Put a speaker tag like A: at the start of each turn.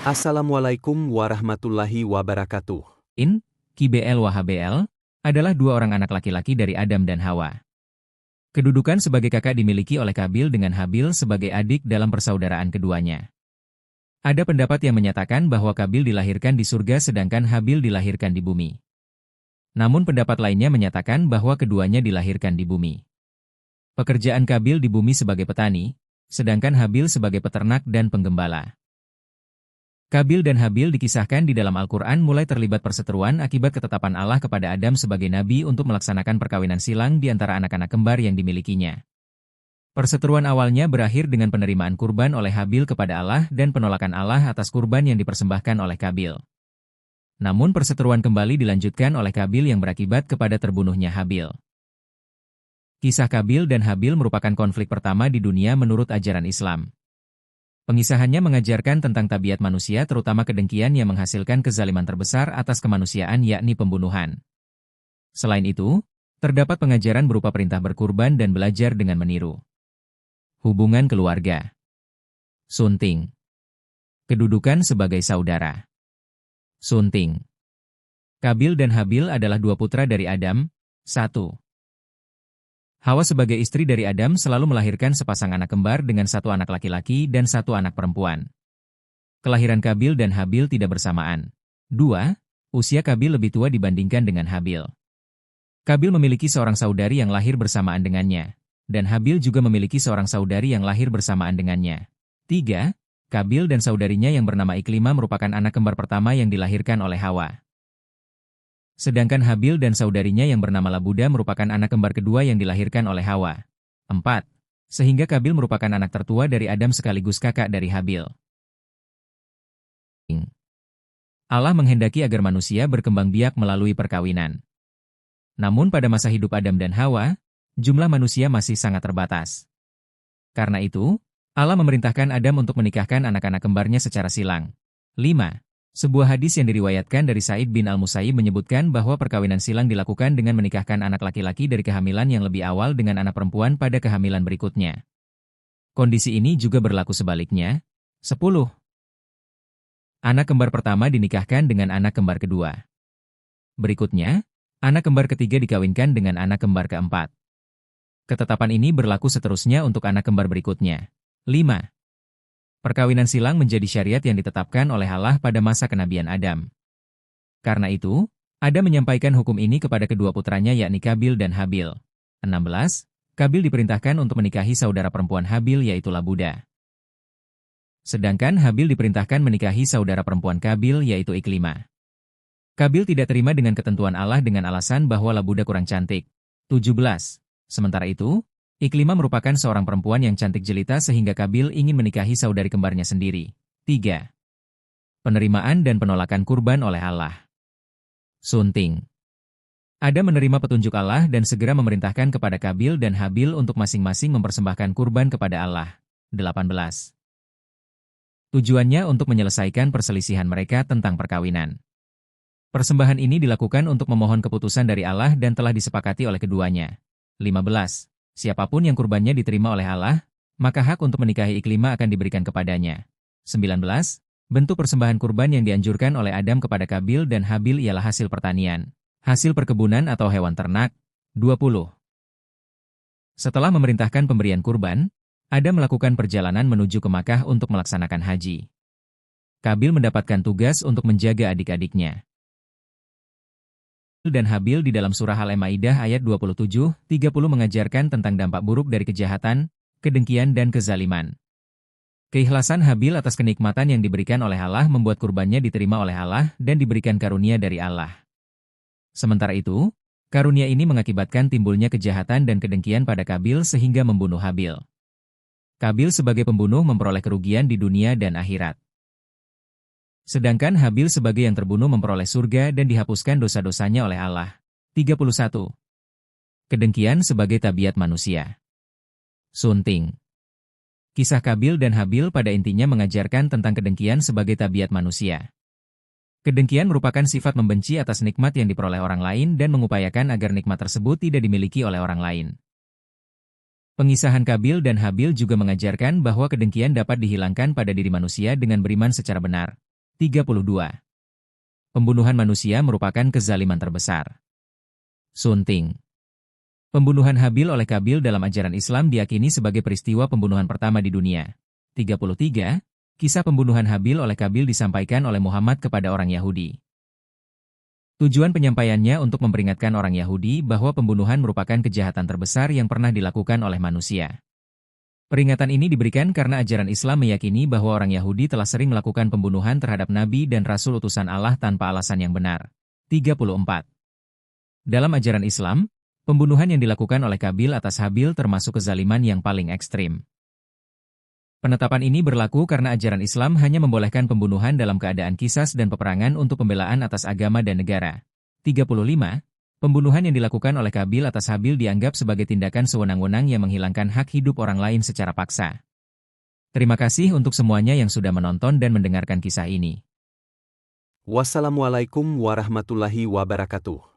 A: Assalamualaikum warahmatullahi wabarakatuh.
B: Qibl Wahabl, adalah dua orang anak laki-laki dari Adam dan Hawa. Kedudukan sebagai kakak dimiliki oleh Qabil dengan Habil sebagai adik dalam persaudaraan keduanya. Ada pendapat yang menyatakan bahwa Qabil dilahirkan di surga sedangkan Habil dilahirkan di bumi. Namun pendapat lainnya menyatakan bahwa keduanya dilahirkan di bumi. Pekerjaan Qabil di bumi sebagai petani, sedangkan Habil sebagai peternak dan penggembala. Qabil dan Habil dikisahkan di dalam Al-Quran mulai terlibat perseteruan akibat ketetapan Allah kepada Adam sebagai nabi untuk melaksanakan perkawinan silang di antara anak-anak kembar yang dimilikinya. Perseteruan awalnya berakhir dengan penerimaan kurban oleh Habil kepada Allah dan penolakan Allah atas kurban yang dipersembahkan oleh Qabil. Namun perseteruan kembali dilanjutkan oleh Qabil yang berakibat kepada terbunuhnya Habil. Kisah Qabil dan Habil merupakan konflik pertama di dunia menurut ajaran Islam. Pengisahannya mengajarkan tentang tabiat manusia terutama kedengkian yang menghasilkan kezaliman terbesar atas kemanusiaan yakni pembunuhan. Selain itu, terdapat pengajaran berupa perintah berkurban dan belajar dengan meniru. Hubungan keluarga. Sunting. Kedudukan sebagai saudara. Sunting. Qabil dan Habil adalah dua putra dari Adam. 1. Hawa sebagai istri dari Adam selalu melahirkan sepasang anak kembar dengan satu anak laki-laki dan satu anak perempuan. Kelahiran Qabil dan Habil tidak bersamaan. 2. Usia Qabil lebih tua dibandingkan dengan Habil. Qabil memiliki seorang saudari yang lahir bersamaan dengannya, dan Habil juga memiliki seorang saudari yang lahir bersamaan dengannya. 3. Qabil dan saudarinya yang bernama Iklimah merupakan anak kembar pertama yang dilahirkan oleh Hawa. Sedangkan Habil dan saudarinya yang bernama Labuda merupakan anak kembar kedua yang dilahirkan oleh Hawa. 4. Sehingga Qabil merupakan anak tertua dari Adam sekaligus kakak dari Habil. Allah menghendaki agar manusia berkembang biak melalui perkawinan. Namun pada masa hidup Adam dan Hawa, jumlah manusia masih sangat terbatas. Karena itu, Allah memerintahkan Adam untuk menikahkan anak-anak kembarnya secara silang. 5. Sebuah hadis yang diriwayatkan dari Sa'id bin Al-Musayyib menyebutkan bahwa perkawinan silang dilakukan dengan menikahkan anak laki-laki dari kehamilan yang lebih awal dengan anak perempuan pada kehamilan berikutnya. Kondisi ini juga berlaku sebaliknya. 10. Anak kembar pertama dinikahkan dengan anak kembar kedua. Berikutnya, anak kembar ketiga dikawinkan dengan anak kembar keempat. Ketetapan ini berlaku seterusnya untuk anak kembar berikutnya. 5. Perkawinan silang menjadi syariat yang ditetapkan oleh Allah pada masa kenabian Adam. Karena itu, Adam menyampaikan hukum ini kepada kedua putranya yakni Qabil dan Habil. 16. Qabil diperintahkan untuk menikahi saudara perempuan Habil yaitu Labuda. Sedangkan Habil diperintahkan menikahi saudara perempuan Qabil yaitu Iklimah. Qabil tidak terima dengan ketentuan Allah dengan alasan bahwa Labuda kurang cantik. 17. Sementara itu, Iklimah merupakan seorang perempuan yang cantik jelita sehingga Qabil ingin menikahi saudari kembarnya sendiri. 3. Penerimaan dan penolakan kurban oleh Allah. Sunting. Adam menerima petunjuk Allah dan segera memerintahkan kepada Qabil dan Habil untuk masing-masing mempersembahkan kurban kepada Allah. 18. Tujuannya untuk menyelesaikan perselisihan mereka tentang perkawinan. Persembahan ini dilakukan untuk memohon keputusan dari Allah dan telah disepakati oleh keduanya. 15. Siapapun yang kurbannya diterima oleh Allah, maka hak untuk menikahi Iklimah akan diberikan kepadanya. 19. Bentuk persembahan kurban yang dianjurkan oleh Adam kepada Qabil dan Habil ialah hasil pertanian, hasil perkebunan atau hewan ternak. 20. Setelah memerintahkan pemberian kurban, Adam melakukan perjalanan menuju ke Makkah untuk melaksanakan haji. Qabil mendapatkan tugas untuk menjaga adik-adiknya. Dan Habil di dalam surah Al-Maidah ayat 27-30 mengajarkan tentang dampak buruk dari kejahatan, kedengkian dan kezaliman. Keikhlasan Habil atas kenikmatan yang diberikan oleh Allah membuat kurbannya diterima oleh Allah dan diberikan karunia dari Allah. Sementara itu, karunia ini mengakibatkan timbulnya kejahatan dan kedengkian pada Qabil sehingga membunuh Habil. Qabil sebagai pembunuh memperoleh kerugian di dunia dan akhirat. Sedangkan Habil sebagai yang terbunuh memperoleh surga dan dihapuskan dosa-dosanya oleh Allah. 31. Kedengkian sebagai tabiat manusia. Sunting. Kisah Qabil dan Habil pada intinya mengajarkan tentang kedengkian sebagai tabiat manusia. Kedengkian merupakan sifat membenci atas nikmat yang diperoleh orang lain dan mengupayakan agar nikmat tersebut tidak dimiliki oleh orang lain. Pengisahan Qabil dan Habil juga mengajarkan bahwa kedengkian dapat dihilangkan pada diri manusia dengan beriman secara benar. 32. Pembunuhan manusia merupakan kezaliman terbesar. Sunting. Pembunuhan Habil oleh Kabil dalam ajaran Islam diyakini sebagai peristiwa pembunuhan pertama di dunia. 33. Kisah pembunuhan Habil oleh Kabil disampaikan oleh Muhammad kepada orang Yahudi. Tujuan penyampaiannya untuk memperingatkan orang Yahudi bahwa pembunuhan merupakan kejahatan terbesar yang pernah dilakukan oleh manusia. Peringatan ini diberikan karena ajaran Islam meyakini bahwa orang Yahudi telah sering melakukan pembunuhan terhadap nabi dan rasul utusan Allah tanpa alasan yang benar. 34. Dalam ajaran Islam, pembunuhan yang dilakukan oleh Kabil atas Habil termasuk kezaliman yang paling ekstrim. Penetapan ini berlaku karena ajaran Islam hanya membolehkan pembunuhan dalam keadaan qisas dan peperangan untuk pembelaan atas agama dan negara. 35. Pembunuhan yang dilakukan oleh Kabil atas Habil dianggap sebagai tindakan sewenang-wenang yang menghilangkan hak hidup orang lain secara paksa. Terima kasih untuk semuanya yang sudah menonton dan mendengarkan kisah ini.
A: Wassalamualaikum warahmatullahi wabarakatuh.